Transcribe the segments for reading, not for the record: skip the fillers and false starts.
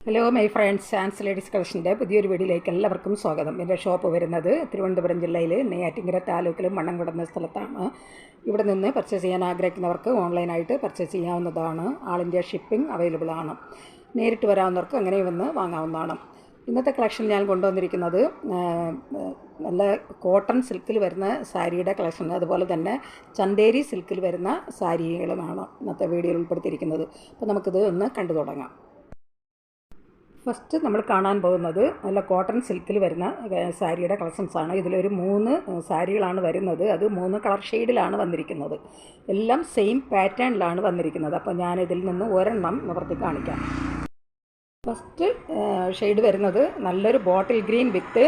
Hello my friends, Ans ladies കളക്ഷൻ്റെ പുതിയൊരു വീഡിയോയിലേക്ക് എല്ലാവർക്കും സ്വാഗതം. എൻ്റെ ഷോപ്പ് വരുന്നത് തിരുവനന്തപുരം ജില്ലയിൽ നെയ്യാറ്റിൻകര താലൂക്കിൽ മണ്ണംകുടം എന്ന സ്ഥലത്താണ്. ഇവിടെ നിന്ന് പർച്ചേസ് ചെയ്യാൻ ആഗ്രഹിക്കുന്നവർക്ക് ഓൺലൈനായിട്ട് പർച്ചേസ് ചെയ്യാവുന്നതാണ്. ആൾ ഇന്ത്യ ഷിപ്പിംഗ് അവൈലബിൾ ആണ്. നേരിട്ട് വരാവുന്നവർക്ക് അങ്ങനെ വന്ന് വാങ്ങാവുന്നതാണ്. ഇന്നത്തെ കളക്ഷൻ ഞാൻ കൊണ്ടുവന്നിരിക്കുന്നത് നല്ല കോട്ടൺ സിൽക്കിൽ വരുന്ന സാരിയുടെ കളക്ഷൻ, അതുപോലെ തന്നെ ചന്തേരി സിൽക്കിൽ വരുന്ന സാരികളുമാണ് ഇന്നത്തെ വീഡിയോയിൽ ഉൾപ്പെടുത്തിയിരിക്കുന്നത്. അപ്പോൾ നമുക്കിത് ഒന്ന് കണ്ടു തുടങ്ങാം. ഫസ്റ്റ് നമ്മൾ കാണാൻ പോകുന്നത് നല്ല കോട്ടൺ സിൽക്കിൽ വരുന്ന സാരിയുടെ കളക്ഷൻസാണ്. ഇതിലൊരു 3 സാരികളാണ് വരുന്നത്. അത് 3 കളർ ഷെയ്ഡിലാണ് വന്നിരിക്കുന്നത്. എല്ലാം സെയിം പാറ്റേണിലാണ് വന്നിരിക്കുന്നത്. അപ്പോൾ ഞാനിതിൽ നിന്ന് ഒരെണ്ണം നിവർത്തി കാണിക്കാം. ഫസ്റ്റ് ഷെയ്ഡ് വരുന്നത് നല്ലൊരു ബോട്ടിൽ ഗ്രീൻ വിത്ത്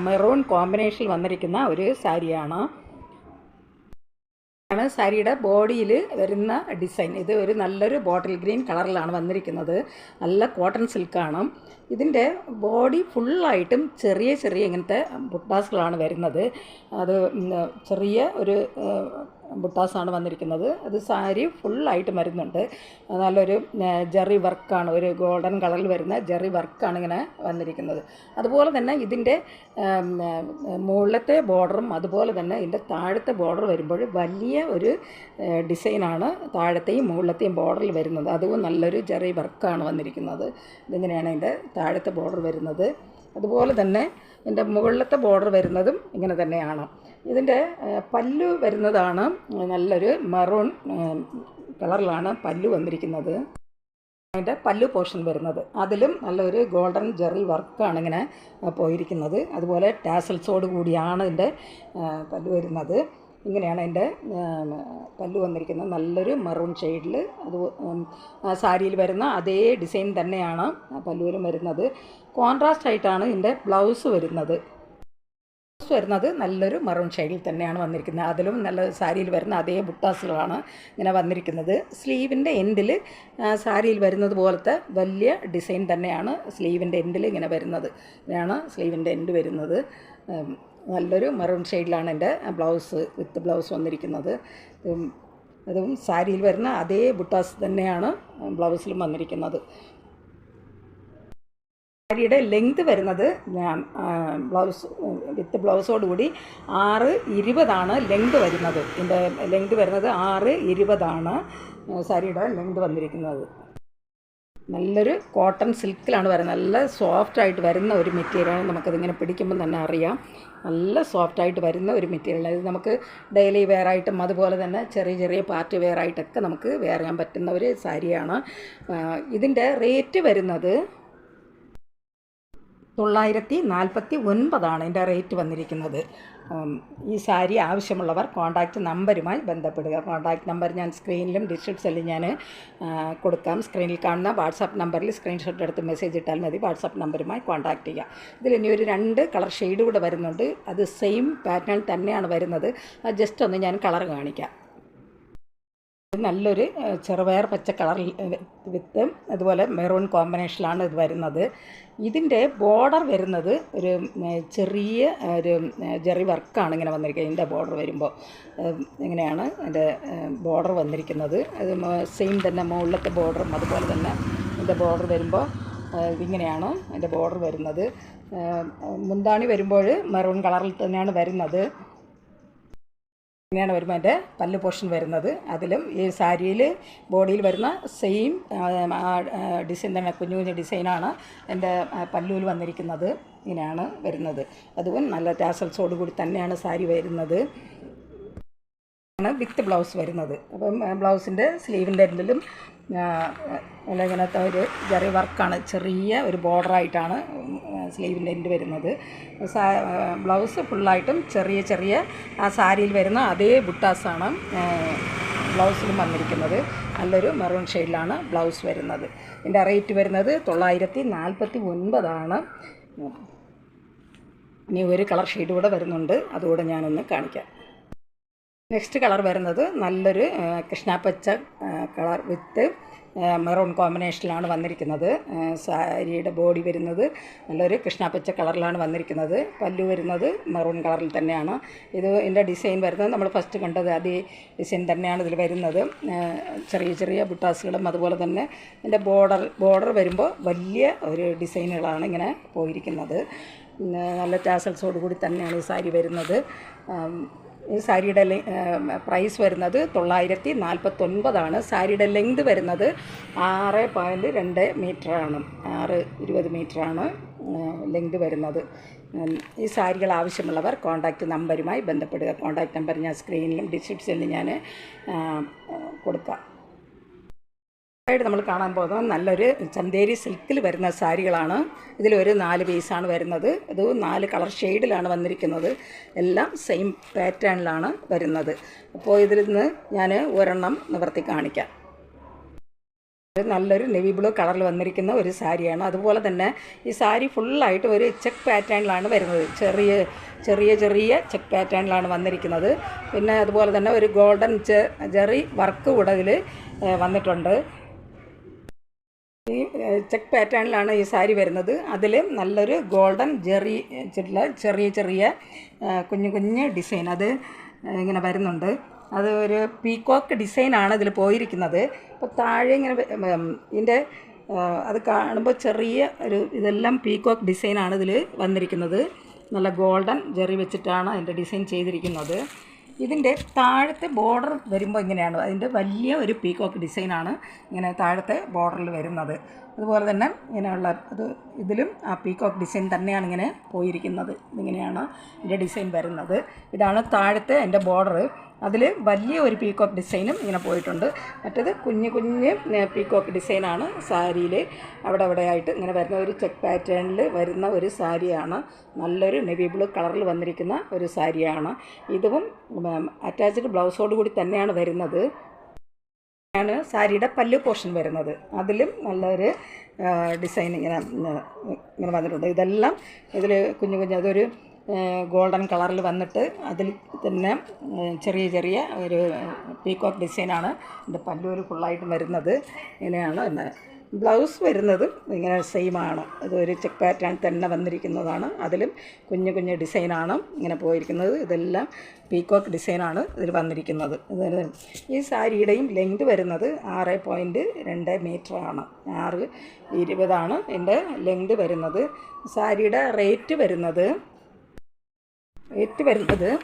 മെറൂൺ കോമ്പിനേഷനിൽ വന്നിരിക്കുന്ന ഒരു സാരിയാണ്. സാരിയുടെ ബോഡിയിൽ വരുന്ന ഡിസൈൻ ഇത് ഒരു നല്ലൊരു ബോട്ടിൽ ഗ്രീൻ കളറിലാണ് വന്നിരിക്കുന്നത്. നല്ല കോട്ടൺ സിൽക്കാണ്. ഇതിൻ്റെ ബോഡി ഫുള്ളായിട്ടും ചെറിയ ചെറിയ ഇങ്ങനത്തെ ബുട്ടാസുകളാണ് വരുന്നത്. അത് ചെറിയ ഒരു ബുട്ടാസാണ് വന്നിരിക്കുന്നത്. അത് സാരി ഫുള്ളായിട്ട് വരുന്നുണ്ട്. നല്ലൊരു ജെറി വർക്കാണ്, ഒരു ഗോൾഡൻ കളറിൽ വരുന്ന ജെറി വർക്കാണ് ഇങ്ങനെ വന്നിരിക്കുന്നത്. അതുപോലെ തന്നെ ഇതിൻ്റെ മുകളിലത്തെ ബോർഡറും അതുപോലെ തന്നെ ഇതിൻ്റെ താഴത്തെ ബോർഡർ വരുമ്പോൾ വലിയ ഒരു ഡിസൈനാണ് താഴത്തെയും മുകളിലത്തെയും ബോർഡറിൽ വരുന്നത്. അതും നല്ലൊരു ജെറി വർക്കാണ് വന്നിരിക്കുന്നത്. ഇതിങ്ങനെയാണ് ഇതിൻ്റെ താഴത്തെ ബോർഡർ വരുന്നത്. അതുപോലെ തന്നെ ഇതിൻ്റെ മുകളിലത്തെ ബോർഡർ വരുന്നതും ഇങ്ങനെ തന്നെയാണ്. ഇതിൻ്റെ പല്ലു വരുന്നതാണ് നല്ലൊരു മെറൂൺ കളറിലാണ് പല്ലു വന്നിരിക്കുന്നത്. അതിൻ്റെ പല്ലു പോർഷൻ വരുന്നത് അതിലും നല്ലൊരു ഗോൾഡൻ ജെറി വർക്കാണ് ഇങ്ങനെ പോയിരിക്കുന്നത്. അതുപോലെ ടാസൽസോട് കൂടിയാണ് ഇതിൻ്റെ പല്ലു വരുന്നത്. ഇങ്ങനെയാണ് അതിൻ്റെ പല്ലു വന്നിരിക്കുന്നത്. നല്ലൊരു മെറൂൺ ഷെയ്ഡിൽ അത് സാരിയിൽ വരുന്ന അതേ ഡിസൈൻ തന്നെയാണ് പല്ലുവിലും വരുന്നത്. കോൺട്രാസ്റ്റ് ആയിട്ടാണ് ഇതിൻ്റെ ബ്ലൗസ് വരുന്നത്. നല്ലൊരു മെറൂൺ ഷെയ്ഡിൽ തന്നെയാണ് വന്നിരിക്കുന്നത്. അതിലും നല്ല സാരിയിൽ വരുന്ന അതേ ബുട്ടാസുകളാണ് ഇങ്ങനെ വന്നിരിക്കുന്നത്. സ്ലീവിൻ്റെ എൻഡിൽ സാരിയിൽ വരുന്നത് പോലത്തെ വലിയ ഡിസൈൻ തന്നെയാണ് സ്ലീവിൻ്റെ എൻഡിൽ ഇങ്ങനെ വരുന്നത്. ഇങ്ങനെയാണ് സ്ലീവിൻ്റെ എൻഡ് വരുന്നത്. നല്ലൊരു മെറൂൺ ഷെയ്ഡിലാണ് എൻ്റെ ബ്ലൗസ് വിത്ത് ബ്ലൗസ് വന്നിരിക്കുന്നത്. അതും സാരിയിൽ വരുന്ന അതേ ബുട്ടാസ് തന്നെയാണ് ബ്ലൗസിലും വന്നിരിക്കുന്നത്. സാരിയുടെ ലെങ്ത് വരുന്നത് ബ്ലൗസ് വിത്ത് ബ്ലൗസോടുകൂടി 6:20 ലെങ്ത് വരുന്നത്. ഇതിൻ്റെ ലെങ്ത് വരുന്നത് 6:20 സാരിയുടെ ലെങ്ത് വന്നിരിക്കുന്നത്. നല്ലൊരു കോട്ടൺ സിൽക്കിലാണ് വരുന്നത്. നല്ല സോഫ്റ്റായിട്ട് വരുന്ന ഒരു മെറ്റീരിയലാണ്. നമുക്കതിങ്ങനെ പിടിക്കുമ്പോൾ തന്നെ അറിയാം. നല്ല സോഫ്റ്റായിട്ട് വരുന്ന ഒരു മെറ്റീരിയലാണ്. ഇത് നമുക്ക് ഡെയിലി വെയറായിട്ടും അതുപോലെ തന്നെ ചെറിയ ചെറിയ പാർട്ടി വെയറായിട്ടൊക്കെ നമുക്ക് വെയർ ചെയ്യാൻ പറ്റുന്ന ഒരു സാരിയാണ്. ഇതിൻ്റെ റേറ്റ് വരുന്നത് 949 ഇതിൻ്റെ റേറ്റ് വന്നിരിക്കുന്നത്. ഈ സാരി ആവശ്യമുള്ളവർ കോൺടാക്റ്റ് നമ്പരുമായി ബന്ധപ്പെടുക. കോൺടാക്റ്റ് നമ്പർ ഞാൻ സ്ക്രീനിലും ഡിസ്ക്രിപ്ഷനിലും ഞാൻ കൊടുക്കാം. സ്ക്രീനിൽ കാണുന്ന വാട്സാപ്പ് നമ്പറിൽ സ്ക്രീൻഷോട്ട് എടുത്ത് മെസ്സേജ് ഇട്ടാൽ മതി. വാട്സാപ്പ് നമ്പറുമായി കോൺടാക്റ്റ് ചെയ്യുക. ഇതിൽ ഇനി ഒരു 2 കളർ ഷെയ്ഡ് കൂടെ വരുന്നുണ്ട്. അത് സെയിം പാറ്റേൺ തന്നെയാണ് വരുന്നത്. അത് ജസ്റ്റ് ഒന്ന് ഞാൻ കളർ കാണിക്കാം. നല്ലൊരു ചെറുപയർ പച്ച കളർ വിത്ത് അതുപോലെ മെറൂൺ കോമ്പിനേഷനിലാണ് ഇത് വരുന്നത്. ഇതിൻ്റെ ബോർഡർ വരുന്നത് ഒരു ചെറിയ ഒരു ജെറി വർക്കാണ് ഇങ്ങനെ വന്നിരിക്കുന്നത്. ഇതിൻ്റെ ബോർഡർ വരുമ്പോൾ ഇങ്ങനെയാണ് ഇതിൻ്റെ ബോർഡർ വന്നിരിക്കുന്നത്. അത് സെയിം തന്നെ മുകളിലത്തെ ബോർഡറും അതുപോലെ തന്നെ ഇതിൻ്റെ ബോർഡർ വരുമ്പോൾ ഇതിങ്ങനെയാണ് അതിൻ്റെ ബോർഡർ വരുന്നത്. മുന്താണി വരുമ്പോൾ മെറൂൺ കളറിൽ തന്നെയാണ് വരുന്നത്. ഇങ്ങനെയാണ് വരുമ്പോൾ എൻ്റെ പല്ലു പോർഷൻ വരുന്നത്. അതിലും ഈ സാരിയിൽ ബോഡിയിൽ വരുന്ന സെയിം ഡിസൈൻ തന്നെ കുഞ്ഞു കുഞ്ഞു ഡിസൈനാണ് എൻ്റെ പല്ലുവിൽ വന്നിരിക്കുന്നത്. ഇങ്ങനെയാണ് വരുന്നത്. അതും നല്ല ടാസൽസോട് കൂടി തന്നെയാണ് സാരി വരുന്നത്. വിത്ത് ബ്ലൗസ് വരുന്നത്. അപ്പം ബ്ലൗസിൻ്റെ സ്ലീവിൻ്റെ എൻഡിലും ഇങ്ങനത്തെ ഒരു ജെറി വർക്കാണ്, ചെറിയ ഒരു ബോർഡറായിട്ടാണ് സ്ലീവിൻ്റെ എൻഡ് വരുന്നത്. ബ്ലൗസ് ഫുള്ളായിട്ടും ചെറിയ ചെറിയ ആ സാരിയിൽ വരുന്ന അതേ ബുട്ടാസാണ് ബ്ലൗസിലും വന്നിരിക്കുന്നത്. നല്ലൊരു മെറൂൺ ഷെയ്ഡിലാണ് ബ്ലൗസ് വരുന്നത്. ഇതിൻ്റെ റേറ്റ് വരുന്നത് 949. ഇനി ഒരു കളർ ഷെയ്ഡ് കൂടെ വരുന്നുണ്ട്. അതുകൂടെ ഞാനൊന്ന് കാണിക്കാം. നെക്സ്റ്റ് കളർ വരുന്നത് നല്ലൊരു കൃഷ്ണാപ്പച്ച കളർ വിത്ത് മെറൂൺ കോമ്പിനേഷനിലാണ് വന്നിരിക്കുന്നത്. സാരിയുടെ ബോഡി വരുന്നത് നല്ലൊരു കൃഷ്ണാപ്പച്ച കളറിലാണ് വന്നിരിക്കുന്നത്. പല്ലു വരുന്നത് മെറൂൺ കളറിൽ തന്നെയാണ്. ഇതിൻ്റെ ഡിസൈൻ വരുന്നത് നമ്മൾ ഫസ്റ്റ് കണ്ടത് അതേ ഡിസൈൻ തന്നെയാണ് ഇതിൽ വരുന്നത്. ചെറിയ ചെറിയ ബുട്ടാസുകളും അതുപോലെ തന്നെ ഇതിൻ്റെ ബോർഡർ വരുമ്പോൾ വലിയ ഒരു ഡിസൈനുകളാണ് ഇങ്ങനെ പോയിരിക്കുന്നത്. നല്ല ടാസൽസോട് കൂടി തന്നെയാണ് ഈ സാരി വരുന്നത്. ഈ സാരിയുടെ പ്രൈസ് വരുന്നത് 949. സാരിയുടെ ലെങ്ത് വരുന്നത് 6.2 മീറ്ററാണ്. 6.20 മീറ്ററാണ് ലെങ്ത് വരുന്നത്. ഈ സാരികൾ ആവശ്യമുള്ളവർ കോൺടാക്റ്റ് നമ്പറുമായി ബന്ധപ്പെടുക. കോൺടാക്റ്റ് നമ്പർ ഞാൻ സ്ക്രീനിലും ഡിസ്ക്രിപ്ഷനിലും ഞാൻ കൊടുക്കാം. നമ്മൾ കാണാൻ പോകുന്നത് നല്ലൊരു ചന്തേരി സിൽക്കിൽ വരുന്ന സാരികളാണ്. ഇതിലൊരു 4 പീസാണ് വരുന്നത്. ഇത് 4 കളർ ഷെയ്ഡിലാണ് വന്നിരിക്കുന്നത്. എല്ലാം സെയിം പാറ്റേണിലാണ് വരുന്നത്. അപ്പോൾ ഇതിൽ നിന്ന് ഞാൻ ഒരെണ്ണം നിവർത്തി കാണിക്കാം. നല്ലൊരു നെവി ബ്ലൂ കളറിൽ വന്നിരിക്കുന്ന ഒരു സാരിയാണ്. അതുപോലെ തന്നെ ഈ സാരി ഫുള്ളായിട്ട് ഒരു ചെക്ക് പാറ്റേണിലാണ് വരുന്നത്. ചെറിയ ചെക്ക് പാറ്റേണിലാണ് വന്നിരിക്കുന്നത്. പിന്നെ അതുപോലെ തന്നെ ഒരു ഗോൾഡൻ ജെറി വർക്ക് കൂടെ ഇതിൽ വന്നിട്ടുണ്ട്. ഈ ചെക്ക് പാറ്റേണിലാണ് ഈ സാരി വരുന്നത്. അതിൽ നല്ലൊരു ഗോൾഡൻ ജെറി ചെറിയ കുഞ്ഞു ഡിസൈൻ അത് ഇങ്ങനെ വരുന്നുണ്ട്. അത് ഒരു പീക്കോക്ക് ഡിസൈനാണ് ഇതിൽ പോയിരിക്കുന്നത്. അപ്പോൾ താഴെ ഇങ്ങനെ ഇതിൻ്റെ അത് കാണുമ്പോൾ ചെറിയ ഒരു ഇതെല്ലാം പീക്കോക്ക് ഡിസൈനാണ് ഇതിൽ വന്നിരിക്കുന്നത്. നല്ല ഗോൾഡൻ ജെറി വെച്ചിട്ടാണ് അതിൻ്റെ ഡിസൈൻ ചെയ്തിരിക്കുന്നത്. ഇതിൻ്റെ താഴത്തെ ബോർഡർ വരുമ്പോൾ ഇങ്ങനെയാണ്. അതിൻ്റെ വലിയ ഒരു പീക്കോക്ക് ഡിസൈനാണ് ഇങ്ങനെ താഴത്തെ ബോർഡറിൽ വരുന്നത്. അതുപോലെ തന്നെ ഇങ്ങനെയുള്ള ഇതിലും ആ പീക്കോക്ക് ഡിസൈൻ തന്നെയാണ് ഇങ്ങനെ പോയിരിക്കുന്നത്. ഇങ്ങനെയാണ് ഇതിൻ്റെ ഡിസൈൻ വരുന്നത്. ഇതാണ് താഴത്തെ എൻ്റെ ബോർഡർ. അതിൽ വലിയ ഒരു പീക്കോക്ക് ഡിസൈനും ഇങ്ങനെ പോയിട്ടുണ്ട്. മറ്റേത് കുഞ്ഞ് പീക്കോക്ക് ഡിസൈനാണ് സാരിയിൽ അവിടെയായിട്ട് ഇങ്ങനെ വരുന്ന ഒരു ചെക്ക് പാറ്റേണിൽ വരുന്ന ഒരു സാരിയാണ്. നല്ലൊരു നെവി ബ്ലൂ കളറിൽ വന്നിരിക്കുന്ന ഒരു സാരിയാണ്. ഇതും അറ്റാച്ച്ഡ് ബ്ലൗസോട് കൂടി തന്നെയാണ് വരുന്നത്. ആണ് സാരിയുടെ പല്ലു പോർഷൻ വരുന്നത്. അതിലും നല്ലൊരു ഡിസൈൻ ഇങ്ങനെ വന്നിട്ടുണ്ട്. ഇതെല്ലാം ഇതിൽ കുഞ്ഞു അതൊരു ഗോൾഡൻ കളറിൽ വന്നിട്ട് അതിൽ തന്നെ ചെറിയ ഒരു പീക്കോക്ക് ഡിസൈനാണ് ഇതിൻ്റെ പല്ലൂര് ഫുള്ളായിട്ടും വരുന്നത്. ഇങ്ങനെയാണ് ബ്ലൗസ് വരുന്നതും ഇങ്ങനെ സെയിമാണ്. ഇതൊരു ചെക്ക് പാറ്റേൺ തന്നെ വന്നിരിക്കുന്നതാണ്. അതിലും കുഞ്ഞു ഡിസൈനാണ് ഇങ്ങനെ പോയിരിക്കുന്നത്. ഇതെല്ലാം പീക്കോക്ക് ഡിസൈനാണ് ഇതിൽ വന്നിരിക്കുന്നത്. ഈ സാരിയുടെയും ലെങ്ത് വരുന്നത് 6.2 മീറ്ററാണ്. 6.20 ഇതിൻ്റെ ലെങ്ത് വരുന്നത്. സാരിയുടെ റേറ്റ് വരുന്നത് 859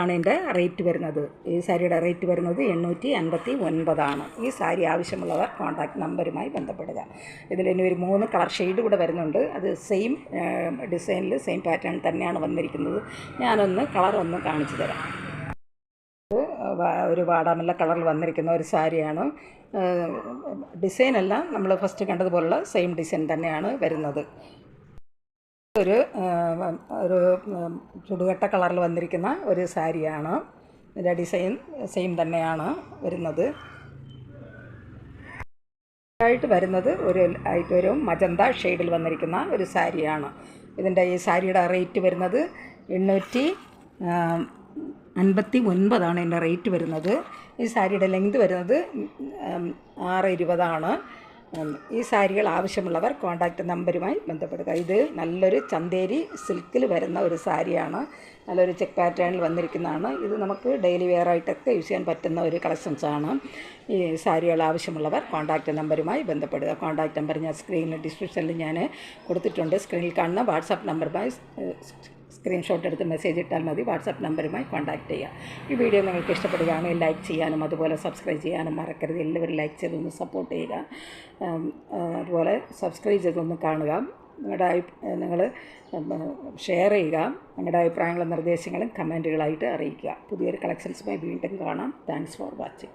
ഇതിൻ്റെ റേറ്റ് വരുന്നത്. ഈ സാരിയുടെ റേറ്റ് വരുന്നത് 859. ഈ സാരി ആവശ്യമുള്ളവർ കോൺടാക്റ്റ് നമ്പറുമായി ബന്ധപ്പെടുക. ഇതിലിനി ഒരു 3 കളർ ഷെയ്ഡ് കൂടെ വരുന്നുണ്ട്. അത് സെയിം ഡിസൈനിൽ സെയിം പാറ്റേൺ തന്നെയാണ് വന്നിരിക്കുന്നത്. ഞാനൊന്ന് കളറൊന്ന് കാണിച്ചു തരാം. ഒരു വാടാമല്ല കളറിൽ വന്നിരിക്കുന്ന ഒരു സാരിയാണ്. ഡിസൈനെല്ലാം നമ്മൾ ഫസ്റ്റ് കണ്ടതുപോലുള്ള സെയിം ഡിസൈൻ തന്നെയാണ് വരുന്നത്. ഒരു ചുടുകട്ട കളറിൽ വന്നിരിക്കുന്ന ഒരു സാരിയാണ്. ഇതിൻ്റെ ഡിസൈൻ സെയിം തന്നെയാണ് വരുന്നത്. ആയിട്ട് വരുന്നത് ഒരു മജന്ത ഷെയ്ഡിൽ വന്നിരിക്കുന്ന ഒരു സാരിയാണ്. ഇതിൻ്റെ ഈ സാരിയുടെ റേറ്റ് വരുന്നത് 859 ഇതിൻ്റെ റേറ്റ് വരുന്നത്. ഈ സാരിയുടെ ലെങ്ത് വരുന്നത് 6.20. ഈ സാരികൾ ആവശ്യമുള്ളവർ കോൺടാക്റ്റ് നമ്പറുമായി ബന്ധപ്പെടുക. ഇത് നല്ലൊരു ചന്തേരി സിൽക്കിൽ വരുന്ന ഒരു സാരിയാണ്. നല്ലൊരു ചെക്ക് പാറ്റേണിൽ വന്നിരിക്കുന്നതാണ്. ഇത് നമുക്ക് ഡെയിലി വെയർ ആയിട്ടൊക്കെ യൂസ് ചെയ്യാൻ പറ്റുന്ന ഒരു കളക്ഷൻസാണ്. ഈ സാരികൾ ആവശ്യമുള്ളവർ കോൺടാക്റ്റ് നമ്പറുമായി ബന്ധപ്പെടുക. കോൺടാക്റ്റ് നമ്പർ ഞാൻ സ്ക്രീനിൽ ഡിസ്ക്രിപ്ഷനിൽ ഞാൻ കൊടുത്തിട്ടുണ്ട്. സ്ക്രീനിൽ കാണുന്ന വാട്സാപ്പ് നമ്പറുമായി സ്ക്രീൻഷോട്ട് എടുത്ത് മെസ്സേജ് ഇട്ടാൽ മതി. വാട്സാപ്പ് നമ്പറുമായി കോൺടാക്റ്റ് ചെയ്യുക. ഈ വീഡിയോ നിങ്ങൾക്ക് ഇഷ്ടപ്പെടുകയാണെങ്കിൽ ലൈക്ക് ചെയ്യാനും അതുപോലെ സബ്സ്ക്രൈബ് ചെയ്യാനും മറക്കരുത്. എല്ലാവരും ലൈക്ക് ചെയ്തൊന്ന് സപ്പോർട്ട് ചെയ്യുക. അതുപോലെ സബ്സ്ക്രൈബ് ചെയ്തൊന്ന് കാണുക. നിങ്ങൾ ഷെയർ ചെയ്യുക. നിങ്ങളുടെ അഭിപ്രായങ്ങളും നിർദ്ദേശങ്ങളും കമൻറ്റുകളായിട്ട് അറിയിക്കുക. പുതിയൊരു കളക്ഷൻസുമായി വീണ്ടും കാണാം. Thanks for watching.